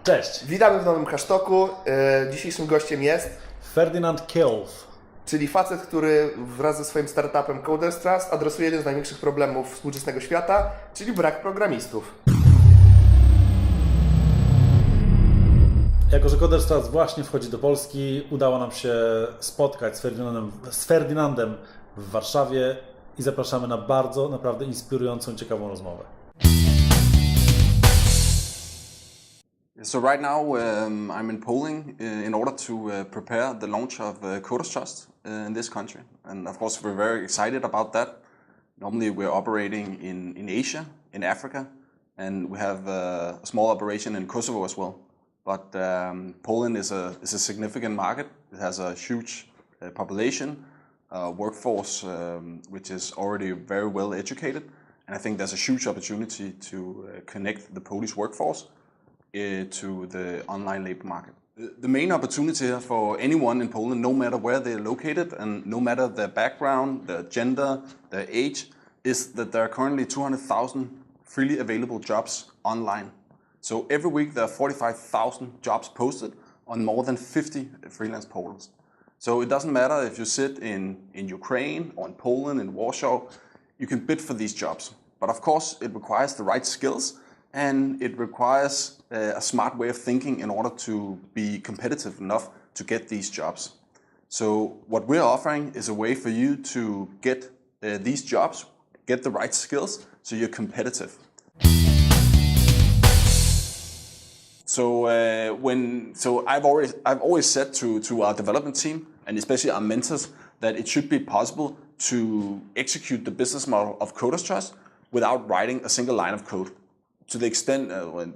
Cześć! Witamy w nowym hashtoku. Dzisiejszym gościem jest Ferdinand Kjærulff. czyli facet, który wraz ze swoim startupem Coders Trust adresuje jeden z największych problemów współczesnego świata, czyli brak programistów. Jako że Coders Trust właśnie wchodzi do Polski, udało nam się spotkać z Ferdinandem w Warszawie i zapraszamy na bardzo, naprawdę inspirującą, ciekawą rozmowę. So right now I'm in Poland in order to prepare the launch of Coders Trust in this country, and of course we're very excited about that. Normally we're operating in Asia, in Africa, and we have a small operation in Kosovo as well. But Poland is a significant market. It has a huge population, workforce which is already very well educated, and I think there's a huge opportunity to connect the Polish workforce to the online labor market. The main opportunity for anyone in Poland, no matter where they're located and no matter their background, their gender, their age, is that there are currently 200,000 freely available jobs online. So every week there are 45,000 jobs posted on more than 50 freelance portals. So it doesn't matter if you sit in Ukraine or in Poland, in Warsaw, you can bid for these jobs. But of course it requires the right skills, and it requires a smart way of thinking in order to be competitive enough to get these jobs. So what we're offering is a way for you to get these jobs, get the right skills, so you're competitive. So I've always said to our development team, and especially our mentors, that it should be possible to execute the business model of Coders Trust without writing a single line of code. To the extent,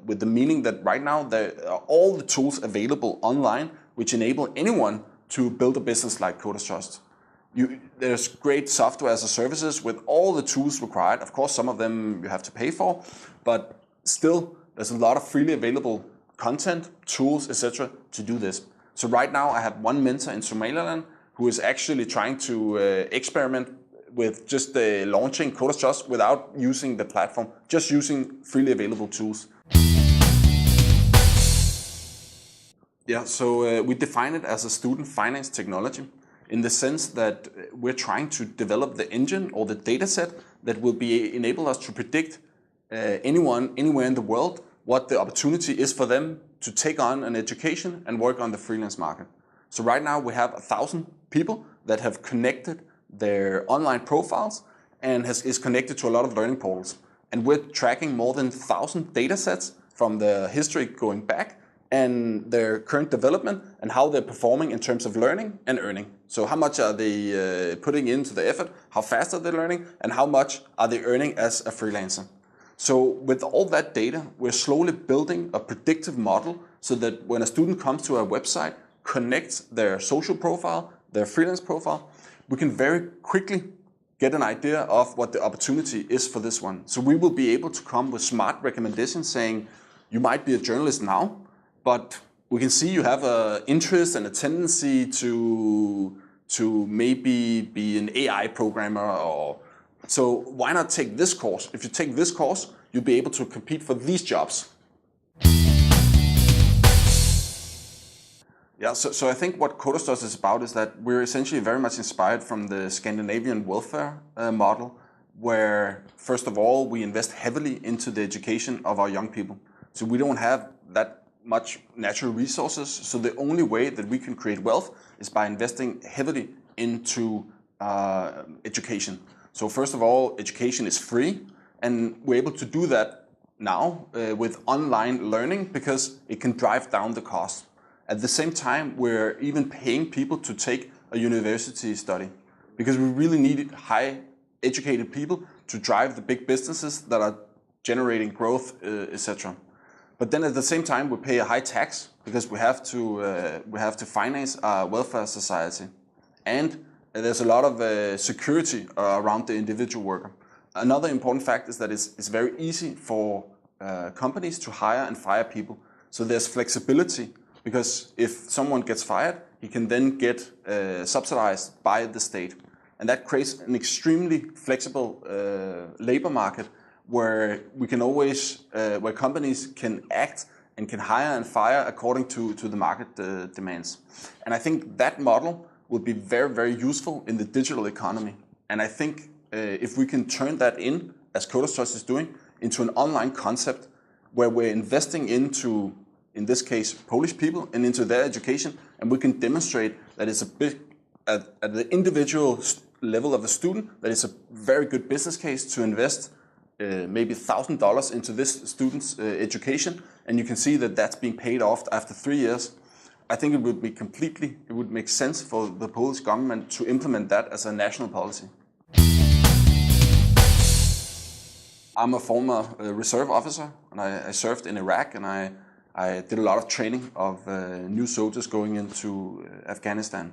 with the meaning that right now there are all the tools available online which enable anyone to build a business like Coders Trust. There's great software as a services with all the tools required. Of course, some of them you have to pay for, but still there's a lot of freely available content, tools, etc. to do this. So right now I have one mentor in Somaliland who is actually trying to experiment with just launching Coders Trust without using the platform, just using freely available tools. Yeah, so we define it as a student finance technology in the sense that we're trying to develop the engine or the data set that will enable us to predict anyone, anywhere in the world, what the opportunity is for them to take on an education and work on the freelance market. So right now we have 1,000 people that have connected their online profiles and is connected to a lot of learning portals. And we're tracking more than 1,000 data sets from the history going back and their current development and how they're performing in terms of learning and earning. So how much are they putting into the effort, how fast are they learning, and how much are they earning as a freelancer. So with all that data, we're slowly building a predictive model so that when a student comes to our website, connects their social profile, their freelance profile, we can very quickly get an idea of what the opportunity is for this one. So we will be able to come with smart recommendations saying, you might be a journalist now, but we can see you have an interest and a tendency to maybe be an AI programmer. So why not take this course? If you take this course, you'll be able to compete for these jobs. Yeah, so I think what Coders Trust is about is that we're essentially very much inspired from the Scandinavian welfare model, where first of all we invest heavily into the education of our young people. So we don't have that much natural resources, so the only way that we can create wealth is by investing heavily into education. So first of all, education is free, and we're able to do that now with online learning because it can drive down the cost. At the same time, we're even paying people to take a university study because we really need high educated people to drive the big businesses that are generating growth, etc. But then at the same time, we pay a high tax because we have to finance our welfare society, and there's a lot of security around the individual worker. Another important fact is that it's very easy for companies to hire and fire people. So there's flexibility. Because if someone gets fired, he can then get subsidized by the state. And that creates an extremely flexible labor market where we can always, where companies can act and can hire and fire according to the market demands. And I think that model will be very, very useful in the digital economy. And I think if we can turn that in, as Coders Trust is doing, into an online concept where we're investing into, in this case, Polish people and into their education, and we can demonstrate that it's a big, at the individual level of a student, that it's a very good business case to invest maybe $1,000 into this student's education, and you can see that that's being paid off after 3 years. I think it would make sense for the Polish government to implement that as a national policy. I'm a former reserve officer, and I served in Iraq, and I did a lot of training of new soldiers going into Afghanistan.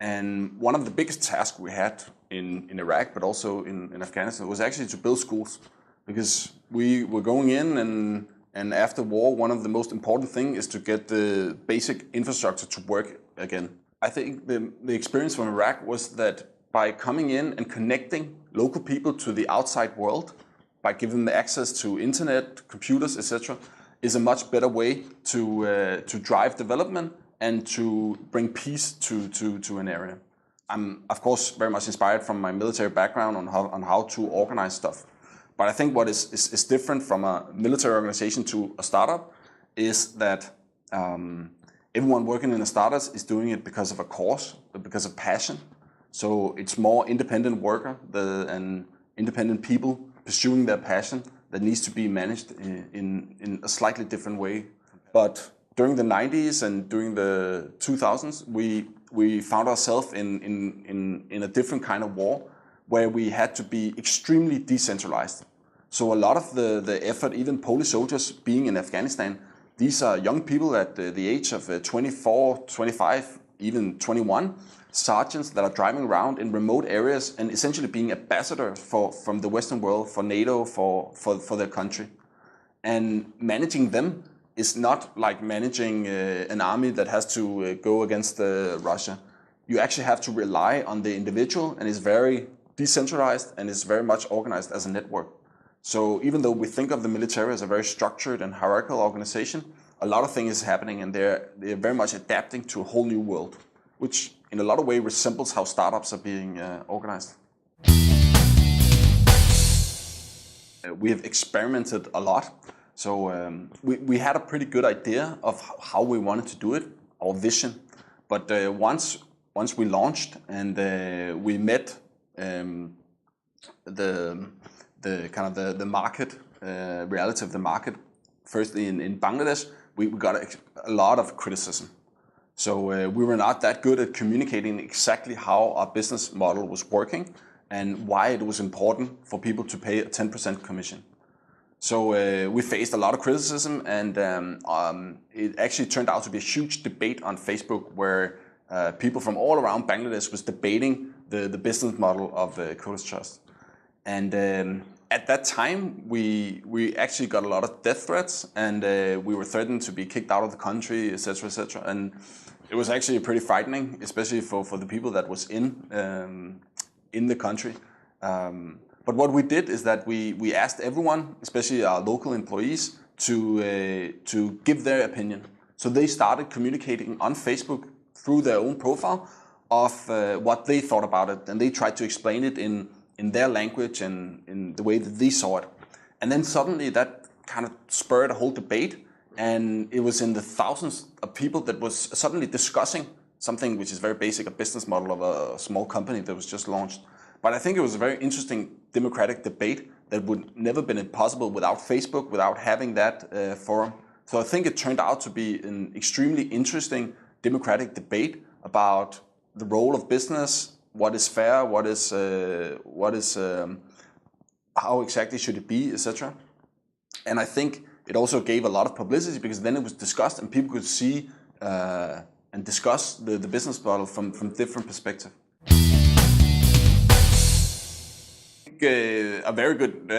And one of the biggest tasks we had in Iraq, but also in Afghanistan, was actually to build schools. Because we were going in, and after war, one of the most important things is to get the basic infrastructure to work again. I think the experience from Iraq was that by coming in and connecting local people to the outside world, by giving them access to internet, computers, etc., is a much better way to drive development and to bring peace to an area. I'm, of course, very much inspired from my military background on how to organize stuff. But I think what is different from a military organization to a startup is that everyone working in a startup is doing it because of a cause, because of passion. So it's more independent worker and independent people pursuing their passion that needs to be managed in a slightly different way. But during the 90s and during the 2000s, we found ourselves in a different kind of war where we had to be extremely decentralized. So a lot of the effort, even Polish soldiers being in Afghanistan, these are young people at the age of 24, 25, even 21, sergeants that are driving around in remote areas and essentially being ambassadors from the Western world, for NATO, for their country. And managing them is not like managing an army that has to go against Russia. You actually have to rely on the individual, and it's very decentralized and it's very much organized as a network. So even though we think of the military as a very structured and hierarchical organization, a lot of things is happening, and they're very much adapting to a whole new world, which in a lot of ways resembles how startups are being organized. We have experimented a lot. So we had a pretty good idea of how we wanted to do it, our vision. But once we launched and we met the market, reality of the market, firstly in Bangladesh, we got a lot of criticism. So we were not that good at communicating exactly how our business model was working and why it was important for people to pay a 10% commission. So we faced a lot of criticism, and it actually turned out to be a huge debate on Facebook where people from all around Bangladesh was debating the business model of Coders Trust. And at that time, we actually got a lot of death threats, and we were threatened to be kicked out of the country, etc., etc. And it was actually pretty frightening, especially for the people that was in the country. But what we did is that we asked everyone, especially our local employees, to give their opinion. So they started communicating on Facebook through their own profile of what they thought about it, and they tried to explain it in their language and in the way that they saw it. And then suddenly that kind of spurred a whole debate, and it was in the thousands of people that was suddenly discussing something which is very basic, a business model of a small company that was just launched. But I think it was a very interesting democratic debate that would never been possible without Facebook, without having that forum. So I think it turned out to be an extremely interesting democratic debate about the role of business, what is fair, how exactly should it be, etc. And I think it also gave a lot of publicity because then it was discussed and people could see and discuss the business model from different perspectives. A very good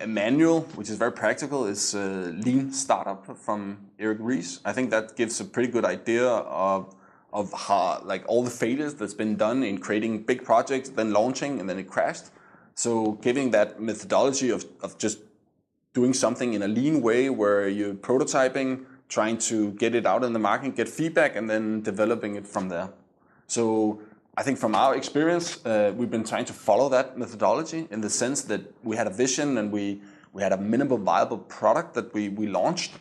manual, which is very practical, is Lean Startup from Eric Ries. I think that gives a pretty good idea of how, like, all the failures that's been done in creating big projects, then launching, and then it crashed. So giving that methodology of just doing something in a lean way where you're prototyping, trying to get it out in the market, get feedback, and then developing it from there. So I think from our experience, we've been trying to follow that methodology in the sense that we had a vision and we had a minimal viable product that we launched,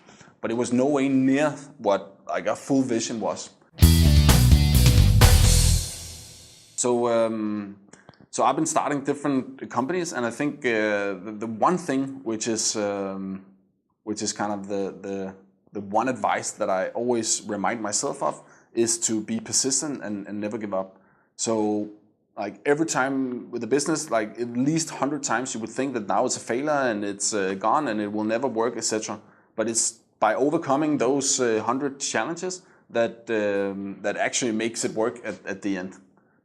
but it was no way near what like our full vision was. So I've been starting different companies, and I think the one thing which is kind of the one advice that I always remind myself of is to be persistent and never give up. So like every time with the business, like at least 100 times you would think that now it's a failure and it's gone and it will never work, etc. But it's by overcoming those 100 challenges that actually makes it work at the end.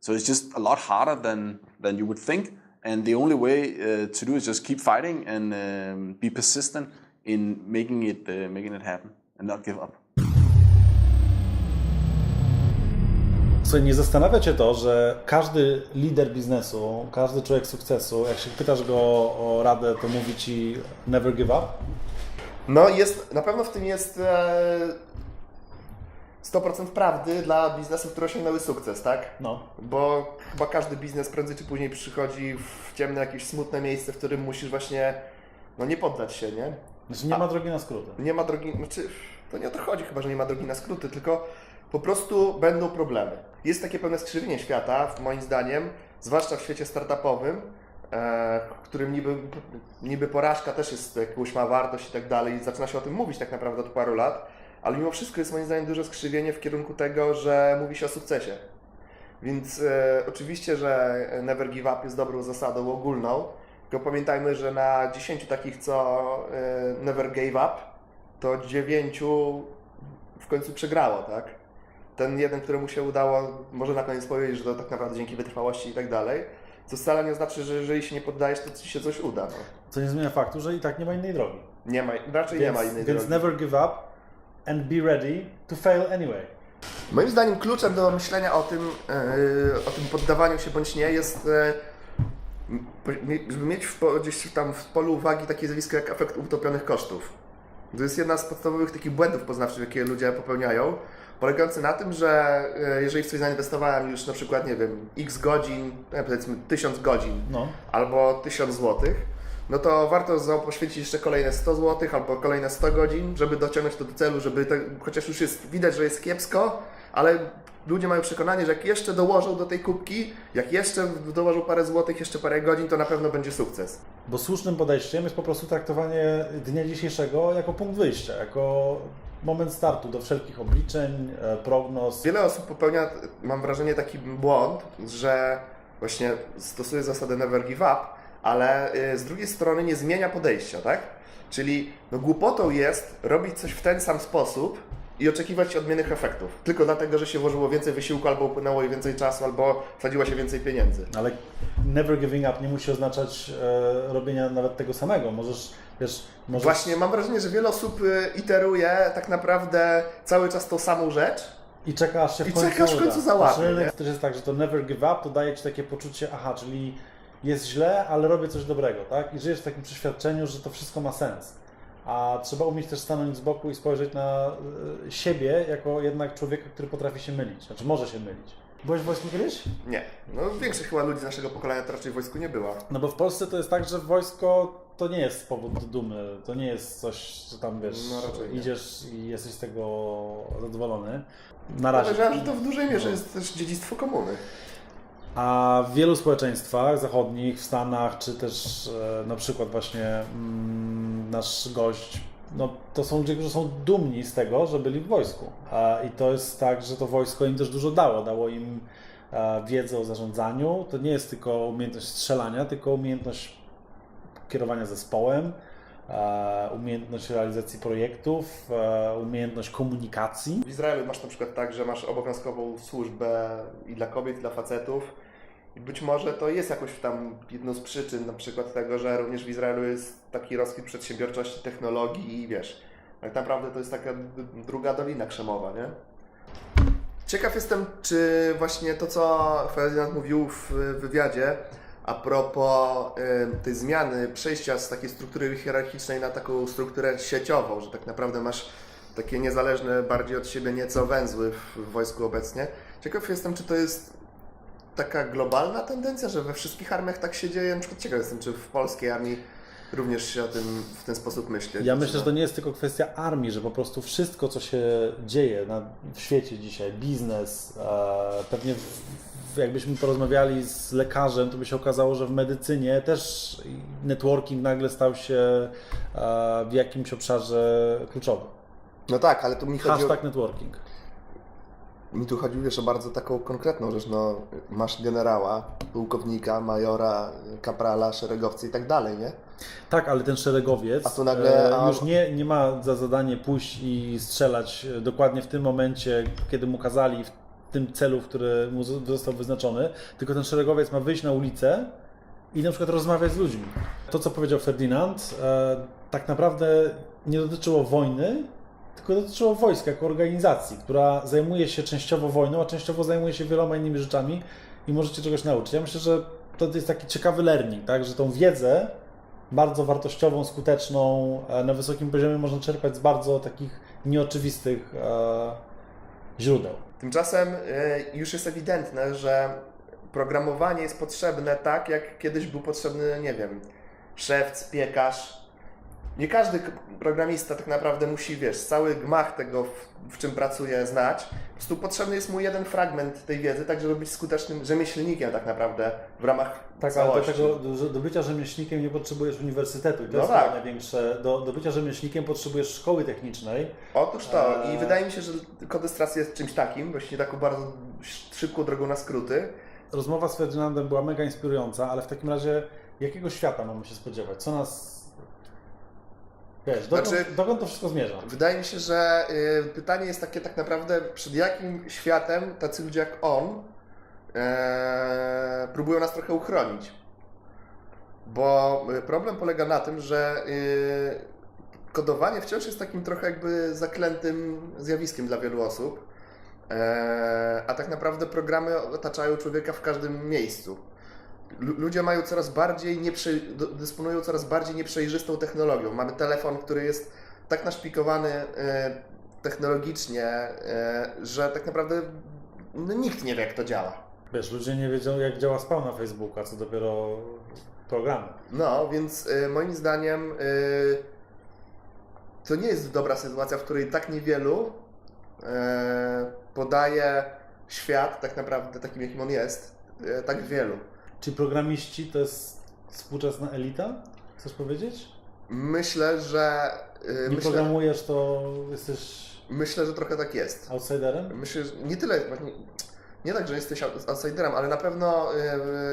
So it's just a lot harder than you would think, and the only way to do is just keep fighting and be persistent in making it happen and not give up. Słuchaj, nie zastanawia Cię to, że każdy lider biznesu, każdy człowiek sukcesu, jak się pytasz go o radę, to mówi Ci never give up? No na pewno w tym jest 100% prawdy dla biznesów, które osiągnęły sukces, tak? No. Bo chyba każdy biznes prędzej czy później przychodzi w ciemne, jakieś smutne miejsce, w którym musisz właśnie nie poddać się, nie? Znaczy nie ma drogi na skróty. Nie ma drogi, to nie o to chodzi chyba, że nie ma drogi na skróty, tylko po prostu będą problemy. Jest takie pewne skrzywienie świata, moim zdaniem, zwłaszcza w świecie startupowym, w którym niby porażka też jest jakąś ma wartość i tak dalej, i zaczyna się o tym mówić tak naprawdę od paru lat, ale mimo wszystko jest moim zdaniem duże skrzywienie w kierunku tego, że mówi się o sukcesie. Więc oczywiście, że never give up jest dobrą zasadą ogólną, tylko pamiętajmy, że na 10 takich, co never gave up, to 9 w końcu przegrało, tak? Ten jeden, któremu się udało, może na koniec powiedzieć, że to tak naprawdę dzięki wytrwałości i tak dalej, co wcale nie znaczy, że jeżeli się nie poddajesz, to ci się coś uda. No. Co nie zmienia faktu, że i tak nie ma innej drogi. Raczej nie ma innej drogi. Więc never give up and be ready to fail anyway. Moim zdaniem kluczem do myślenia o tym poddawaniu się bądź nie jest, żeby mieć gdzieś tam w polu uwagi takie zjawisko jak efekt utopionych kosztów. To jest jedna z podstawowych takich błędów poznawczych, jakie ludzie popełniają, polegający na tym, że jeżeli w coś zainwestowałem już na przykład, nie wiem, x godzin, powiedzmy 1000 godzin albo 1000 złotych, no to warto poświęcić jeszcze kolejne 100 zł albo kolejne 100 godzin, żeby dociągnąć to do celu, chociaż już jest widać, że jest kiepsko, ale ludzie mają przekonanie, że jak jeszcze dołożą do tej kubki, jak jeszcze dołożą parę złotych, jeszcze parę godzin, to na pewno będzie sukces. Bo słusznym podejściem jest po prostu traktowanie dnia dzisiejszego jako punkt wyjścia, jako moment startu do wszelkich obliczeń, prognoz. Wiele osób popełnia, mam wrażenie, taki błąd, że właśnie stosuje zasadę never give up, ale z drugiej strony nie zmienia podejścia, tak? Czyli głupotą jest robić coś w ten sam sposób i oczekiwać odmiennych efektów. Tylko dlatego, że się włożyło więcej wysiłku, albo upłynęło więcej czasu, albo wsadziło się więcej pieniędzy. Ale never giving up nie musi oznaczać robienia nawet tego samego. Możesz... Właśnie mam wrażenie, że wiele osób iteruje tak naprawdę cały czas tą samą rzecz. I czeka aż się w końcu załapie. Też jest tak, że to never give up to daje Ci takie poczucie, czyli jest źle, ale robię coś dobrego, tak? I żyjesz w takim przeświadczeniu, że to wszystko ma sens. A trzeba umieć też stanąć z boku i spojrzeć na siebie jako jednak człowieka, który potrafi się mylić, znaczy może się mylić. Byłeś w wojsku kiedyś? Nie. Większość chyba ludzi z naszego pokolenia to raczej w wojsku nie była. No bo w Polsce to jest tak, że wojsko to nie jest powód do dumy, to nie jest coś, że tam wiesz, idziesz i jesteś z tego zadowolony. Na razie. Podejrzewam, że to w dużej mierze jest też dziedzictwo komuny. A w wielu społeczeństwach zachodnich, w Stanach, czy też na przykład właśnie nasz gość, to są ludzie, którzy są dumni z tego, że byli w wojsku. I to jest tak, że to wojsko im też dużo dało im wiedzę o zarządzaniu. To nie jest tylko umiejętność strzelania, tylko umiejętność kierowania zespołem, umiejętność realizacji projektów, umiejętność komunikacji. W Izraelu masz na przykład tak, że masz obowiązkową służbę i dla kobiet, i dla facetów. I być może to jest jakoś tam jedną z przyczyn na przykład tego, że również w Izraelu jest taki rozkwit przedsiębiorczości, technologii i wiesz, tak naprawdę to jest taka druga Dolina Krzemowa, nie? Ciekaw jestem, czy właśnie to, co Ferdinand mówił w wywiadzie, a propos tej zmiany, przejścia z takiej struktury hierarchicznej na taką strukturę sieciową, że tak naprawdę masz takie niezależne, bardziej od siebie nieco węzły w wojsku obecnie. Ciekaw jestem, czy to jest taka globalna tendencja, że we wszystkich armiach tak się dzieje. Na przykład ciekaw jestem, czy w polskiej armii również się o tym w ten sposób myśli. Ja myślę, że to nie jest tylko kwestia armii, że po prostu wszystko, co się dzieje w świecie dzisiaj, biznes, pewnie jakbyśmy porozmawiali z lekarzem, to by się okazało, że w medycynie też networking nagle stał się w jakimś obszarze kluczowym. No tak, ale tu mi chodzi Hashtag networking. Mi tu chodzi, wiesz, o bardzo taką konkretną rzecz, no masz generała, pułkownika, majora, kaprala, szeregowcy i tak dalej, nie? Tak, ale ten szeregowiec A tu nagle, już nie ma za zadanie pójść i strzelać dokładnie w tym momencie, kiedy mu kazali, w tym celu, który mu został wyznaczony, tylko ten szeregowiec ma wyjść na ulicę i na przykład rozmawiać z ludźmi. To, co powiedział Ferdinand, tak naprawdę nie dotyczyło wojny, tylko dotyczyło wojska jako organizacji, która zajmuje się częściowo wojną, a częściowo zajmuje się wieloma innymi rzeczami i możecie czegoś nauczyć. Ja myślę, że to jest taki ciekawy learning, tak? Że tą wiedzę bardzo wartościową, skuteczną, na wysokim poziomie można czerpać z bardzo takich nieoczywistych źródeł. Tymczasem już jest ewidentne, że programowanie jest potrzebne tak, jak kiedyś był potrzebny, nie wiem, szewc, piekarz. Nie każdy programista tak naprawdę musi, wiesz, cały gmach tego, w czym pracuje, znać. Po prostu potrzebny jest mu jeden fragment tej wiedzy, tak żeby być skutecznym rzemieślnikiem tak naprawdę w ramach całości. Ale do bycia rzemieślnikiem nie potrzebujesz uniwersytetu. I to No jest tak. największe. Do bycia rzemieślnikiem potrzebujesz szkoły technicznej. Otóż to. I wydaje mi się, że kodestracja jest czymś takim, właśnie taką bardzo szybką drogą na skróty. Rozmowa z Ferdynandem była mega inspirująca, ale w takim razie jakiego świata mamy się spodziewać? Co nas... Wiesz, dokąd to wszystko zmierza? Wydaje mi się, że pytanie jest takie tak naprawdę, przed jakim światem tacy ludzie jak on próbują nas trochę uchronić. Bo problem polega na tym, że kodowanie wciąż jest takim trochę jakby zaklętym zjawiskiem dla wielu osób, a tak naprawdę programy otaczają człowieka w każdym miejscu. Ludzie mają dysponują coraz bardziej nieprzejrzystą technologią. Mamy telefon, który jest tak naszpikowany technologicznie, że tak naprawdę nikt nie wie, jak to działa. Wiesz, ludzie nie wiedzą, jak działa spawn na Facebooku, a co dopiero programy. No, więc moim zdaniem to nie jest dobra sytuacja, w której tak niewielu podaje świat tak naprawdę takim, jakim on jest, tak wielu. Czy programiści to jest współczesna elita? Chcesz powiedzieć? Myślę, że... Nie programujesz, to jesteś... Myślę, że trochę tak jest. Outsiderem? Myślę, że nie tyle... Nie tak, że jesteś outsiderem, ale na pewno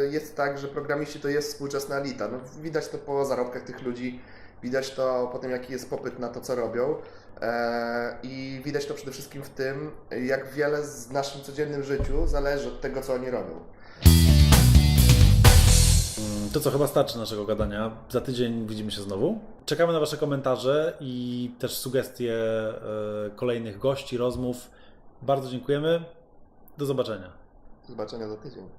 jest tak, że programiści to jest współczesna elita. No, widać to po zarobkach tych ludzi, widać to po tym, jaki jest popyt na to, co robią. I widać to przede wszystkim w tym, jak wiele w naszym codziennym życiu zależy od tego, co oni robią. To co, chyba starczy naszego gadania. Za tydzień widzimy się znowu. Czekamy na Wasze komentarze i też sugestie kolejnych gości, rozmów. Bardzo dziękujemy. Do zobaczenia. Do zobaczenia za tydzień.